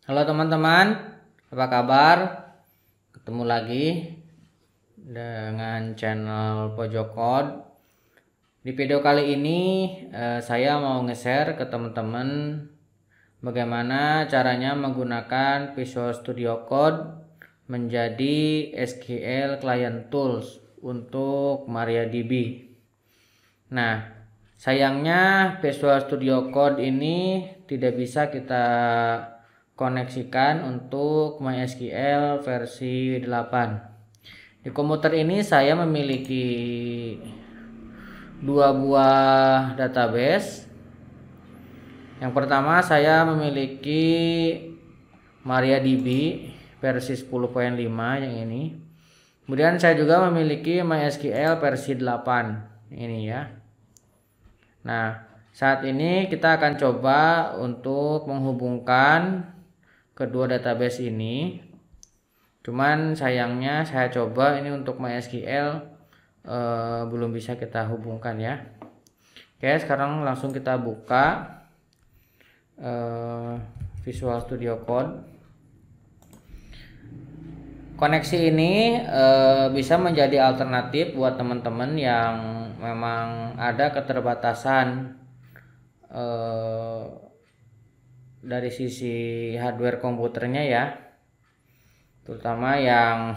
Halo teman-teman, apa kabar? Ketemu lagi dengan channel Pojok Code. Di video kali ini saya mau nge-share ke teman-teman bagaimana caranya menggunakan Visual Studio Code menjadi SQL Client Tools untuk MariaDB. Nah, sayangnya Visual Studio Code ini tidak bisa kita koneksikan untuk MySQL versi 8. Di komputer ini saya memiliki dua buah database. Yang pertama saya memiliki MariaDB versi 10.5 yang ini. Kemudian saya juga memiliki MySQL versi 8 ini ya. Nah, saat ini kita akan coba untuk menghubungkan kedua database ini. Cuman sayangnya saya coba ini untuk MySQL belum bisa kita hubungkan ya. Oke, sekarang langsung kita buka Visual Studio Code. Koneksi ini bisa menjadi alternatif buat teman-teman yang memang ada keterbatasan dari sisi hardware komputernya ya, terutama yang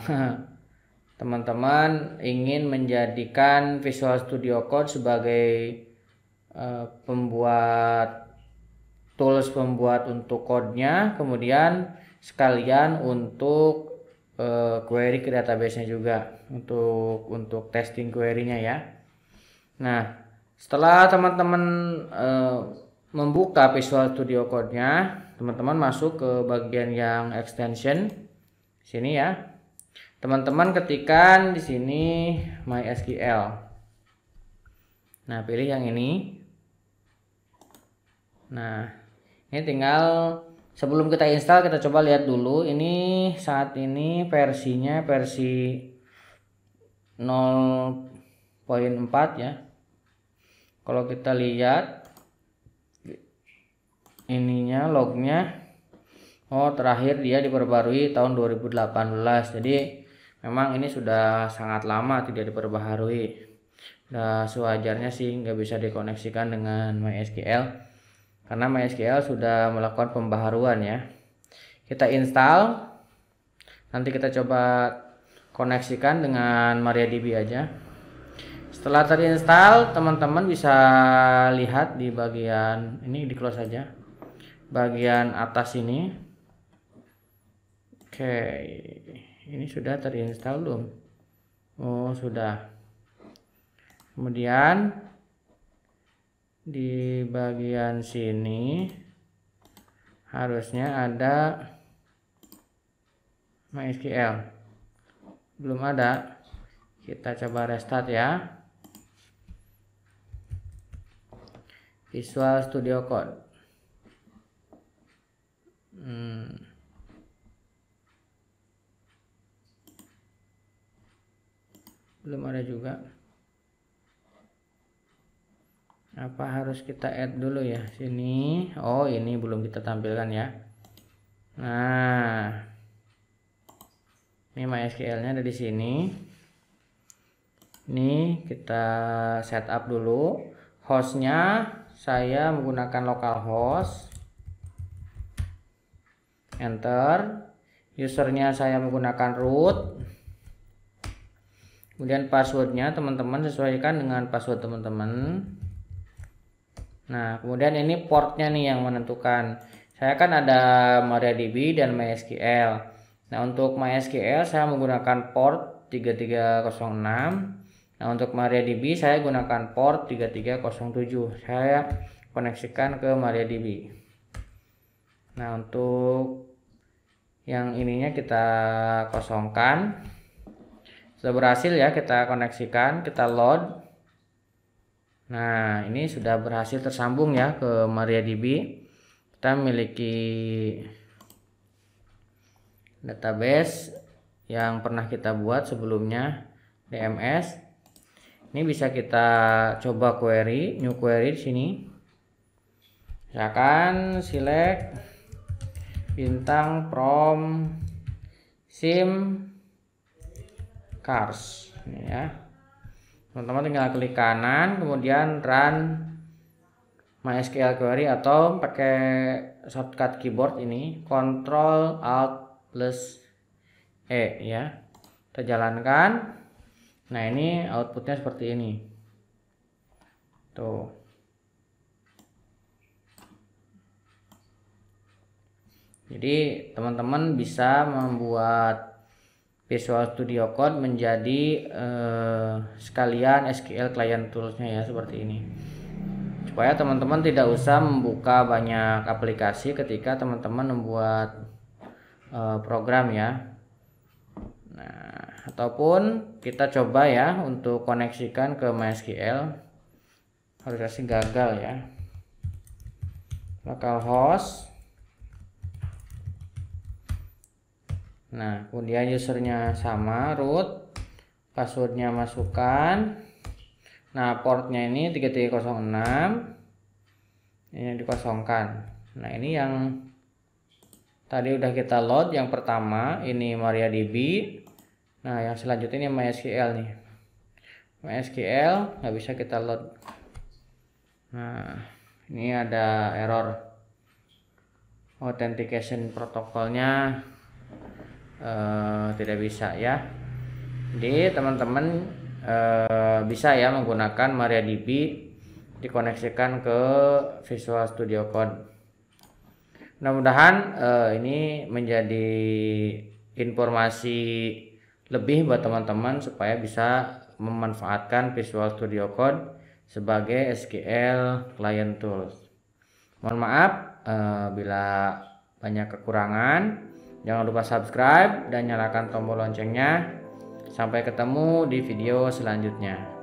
teman-teman ingin menjadikan Visual Studio Code sebagai tools pembuat untuk code-nya, kemudian sekalian untuk query ke database-nya juga untuk testing query-nya ya. Nah, setelah teman-teman membuka Visual Studio Code-nya, teman-teman masuk ke bagian yang extension sini ya. Teman-teman ketikkan di sini MySQL. Nah, pilih yang ini. Nah, ini tinggal sebelum kita install kita coba lihat dulu. Ini saat ini versinya versi 0.4 ya. Kalau kita lihat ininya lognya, terakhir dia diperbarui tahun 2018. Jadi memang ini sudah sangat lama tidak diperbaharui. Nah, sewajarnya sih nggak bisa dikoneksikan dengan MySQL karena MySQL sudah melakukan pembaharuan ya. Kita install, nanti kita coba koneksikan dengan MariaDB aja. Setelah terinstall, teman-teman bisa lihat di bagian ini, di close saja bagian atas ini. Oke, ini sudah terinstall belum? Oh, sudah. Kemudian di bagian sini harusnya ada MySQL. Belum ada. Kita coba restart ya. Visual Studio Code. Belum ada juga. Apa harus kita add dulu ya sini? Oh, ini belum kita tampilkan ya. Nah, ini MySQL-nya ada di sini. Ini kita setup dulu. Hostnya saya menggunakan localhost. Enter. Usernya saya menggunakan root. Kemudian passwordnya teman-teman sesuaikan dengan password teman-teman. Nah, kemudian ini portnya nih yang menentukan. Saya kan ada MariaDB dan MySQL. Nah, untuk MySQL saya menggunakan port 3306. Nah, untuk MariaDB saya gunakan port 3307. Saya koneksikan ke MariaDB. Nah, untuk yang ininya kita kosongkan. Sudah berhasil ya kita koneksikan, kita load. Nah, ini sudah berhasil tersambung ya ke MariaDB. Kita memiliki database yang pernah kita buat sebelumnya, DMS. Ini bisa kita coba query, new query di sini. Misalkan select bintang from sim cars ini ya. Teman-teman tinggal klik kanan kemudian run MySQL query atau pakai shortcut keyboard ini Ctrl Alt plus E ya. Kita jalankan. Nah, ini outputnya seperti ini. Tuh. Jadi teman-teman bisa membuat Visual Studio Code menjadi sekalian SQL Client Tools-nya ya, seperti ini. Supaya teman-teman tidak usah membuka banyak aplikasi ketika teman-teman membuat program ya. Nah, ataupun kita coba ya untuk koneksikan ke MySQL. Harusnya sih gagal ya. Localhost. Nah, kemudian usernya sama, root, passwordnya masukkan. Nah, portnya ini 3306, ini yang dikosongkan. Nah, ini yang tadi udah kita load, yang pertama ini MariaDB. Nah, yang selanjutnya ini MySQL nih. MySQL nggak bisa kita load. Nah, ini ada error authentication protokolnya. Tidak bisa ya. Jadi teman-teman bisa ya menggunakan MariaDB dikoneksikan ke Visual Studio Code. Mudah-mudahan ini menjadi informasi lebih buat teman-teman supaya bisa memanfaatkan Visual Studio Code sebagai SQL Client Tools. Mohon maaf bila banyak kekurangan. Jangan lupa subscribe dan nyalakan tombol loncengnya. Sampai ketemu di video selanjutnya.